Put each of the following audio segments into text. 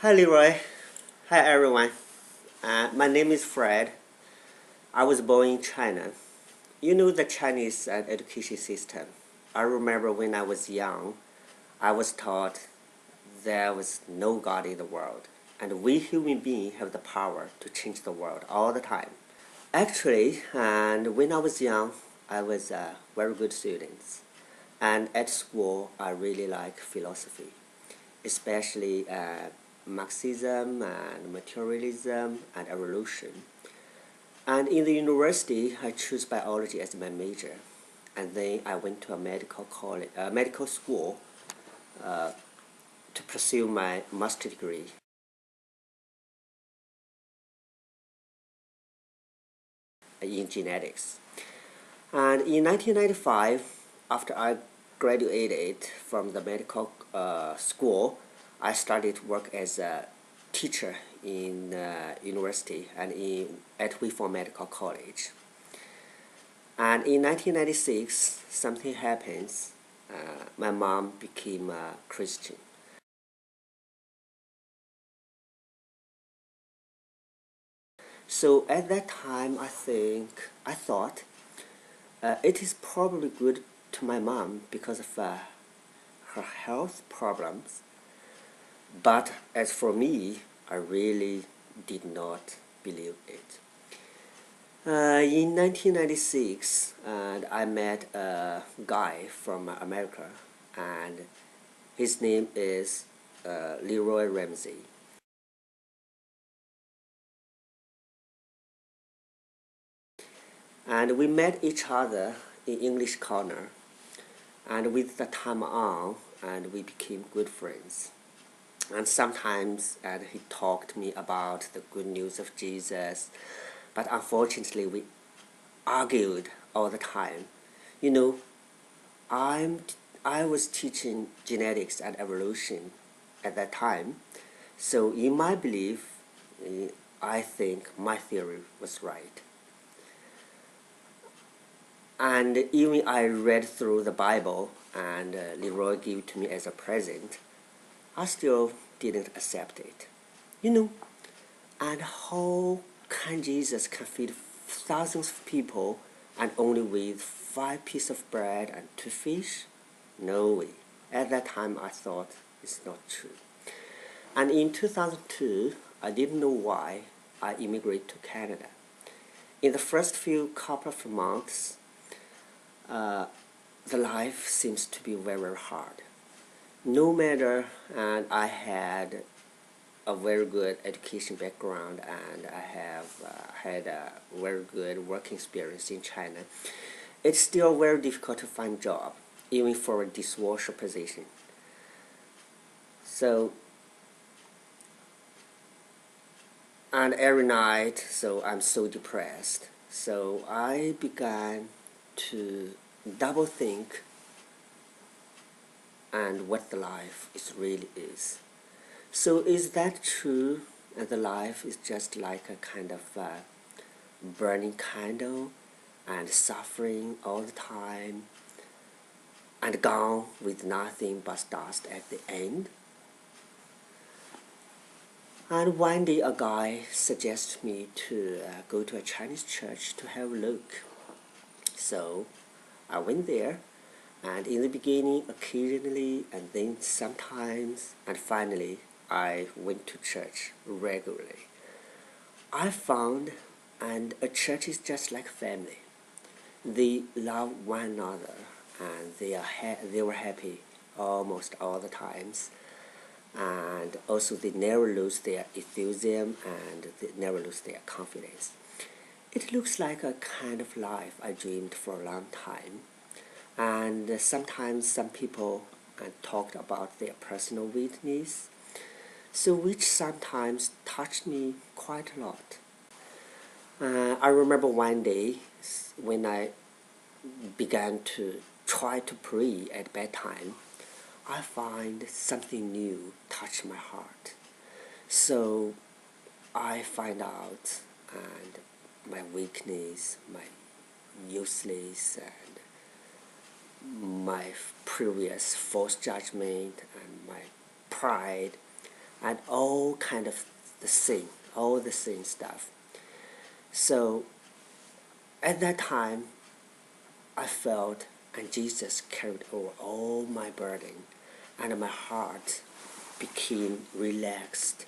Hi Leroy. Hi everyone. My name is Fred. I was born in China. You know the Chinese education system. I remember when I was young, I was taught there was no God in the world, and we human beings have the power to change the world all the time. Actually, and when I was young, I was a very good student. And at school, I really like philosophy, especially Marxism and materialism and evolution. And in the university, I chose biology as my major. And then I went to a medical school to pursue my master degree in genetics. And in 1995, after I graduated from the medical school, I started to work as a teacher in university and at Weifang Medical College. And in 1996, something happens. My mom became a Christian. So at that time, I thought it is probably good to my mom because of her health problems. But as for me, I really did not believe it. In 1996, and I met a guy from America, and his name is Leroy Ramsey. And we met each other in English Corner, and with the time on, and we became good friends. And sometimes, and he talked to me about the good news of Jesus, but unfortunately, we argued all the time. You know, I'm I was teaching genetics and evolution at that time, so in my belief, I think my theory was right. And even I read through the Bible and Leroy gave it to me as a present, I still didn't accept it. You know, and how can Jesus can feed thousands of people and only with 5 pieces of bread and 2 fish? No way. At that time, I thought it's not true. And in 2002, I didn't know why I immigrated to Canada. In the first few couple of months, the life seems to be very hard. No matter, and I had a very good education background and I have had a very good working experience in China, it's still very difficult to find a job, even for a dishwasher position. So, and every night, so I'm so depressed. So I began to double think and what the life is really is. So is that true? And the life is just like a kind of burning candle and suffering all the time and gone with nothing but dust at the end. And one day a guy suggested me to go to a Chinese church to have a look. So I went there, and in the beginning occasionally, and then sometimes, and finally I went to church regularly. I found, and a church is just like family. They love one another, and they were happy almost all the times. And also they never lose their enthusiasm and they never lose their confidence. It looks like a kind of life I dreamed for a long time. And sometimes some people talked about their personal weakness, so which sometimes touched me quite a lot. I remember one day when I began to try to pray at bedtime, I find something new touch my heart. So I find out and my weakness, my useless and my previous false judgment and my pride and all kind of the sin, all the sin stuff. So at that time, I felt, and Jesus carried over all my burden, and my heart became relaxed.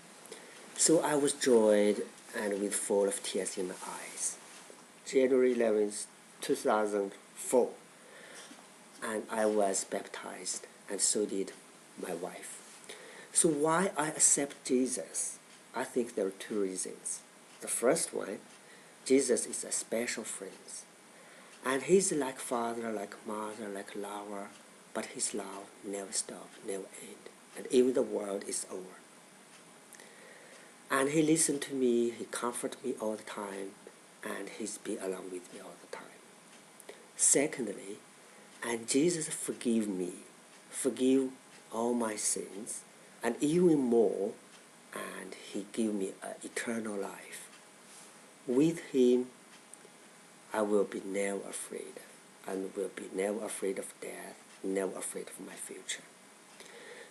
So I was joyed and with full of tears in my eyes. January 11th, 2004, and I was baptized, and so did my wife. So why I accept Jesus? I think there are two reasons. The first one, Jesus is a special friend. And he's like father, like mother, like lover, but his love never stops, never ends. And even the world is over. And he listened to me, he comforted me all the time, and he's been along with me all the time. Secondly, and Jesus forgive me, forgive all my sins, and even more, and he give me an eternal life. With him, I will be never afraid, and will be never afraid of death, never afraid of my future.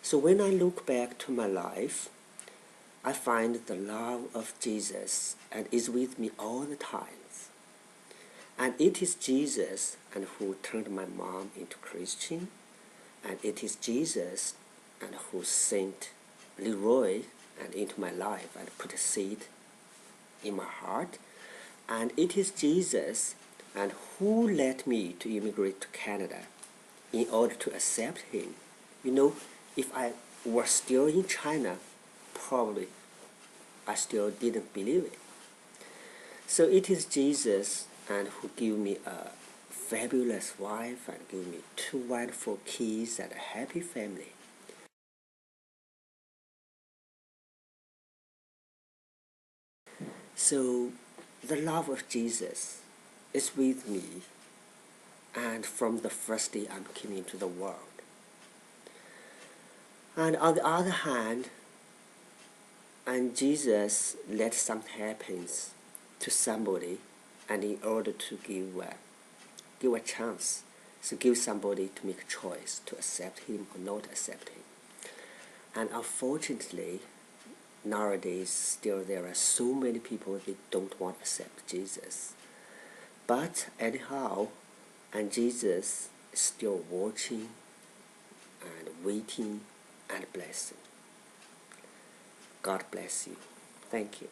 So when I look back to my life, I find the love of Jesus and is with me all the times. And it is Jesus and who turned my mom into Christian, and it is Jesus and who sent Leroy and into my life and put a seed in my heart. And it is Jesus and who led me to immigrate to Canada in order to accept him. You know, if I were still in China, probably I still didn't believe it. So it is Jesus and who gave me a fabulous wife and gave me two wonderful kids and a happy family. So the love of Jesus is with me, and from the first day I came into the world. And on the other hand, and Jesus let something happen to somebody, and in order to give a chance, to give somebody to make a choice to accept him or not accept him. And unfortunately, nowadays still there are so many people that don't want to accept Jesus. But anyhow, and Jesus is still watching and waiting and blessing. God bless you. Thank you.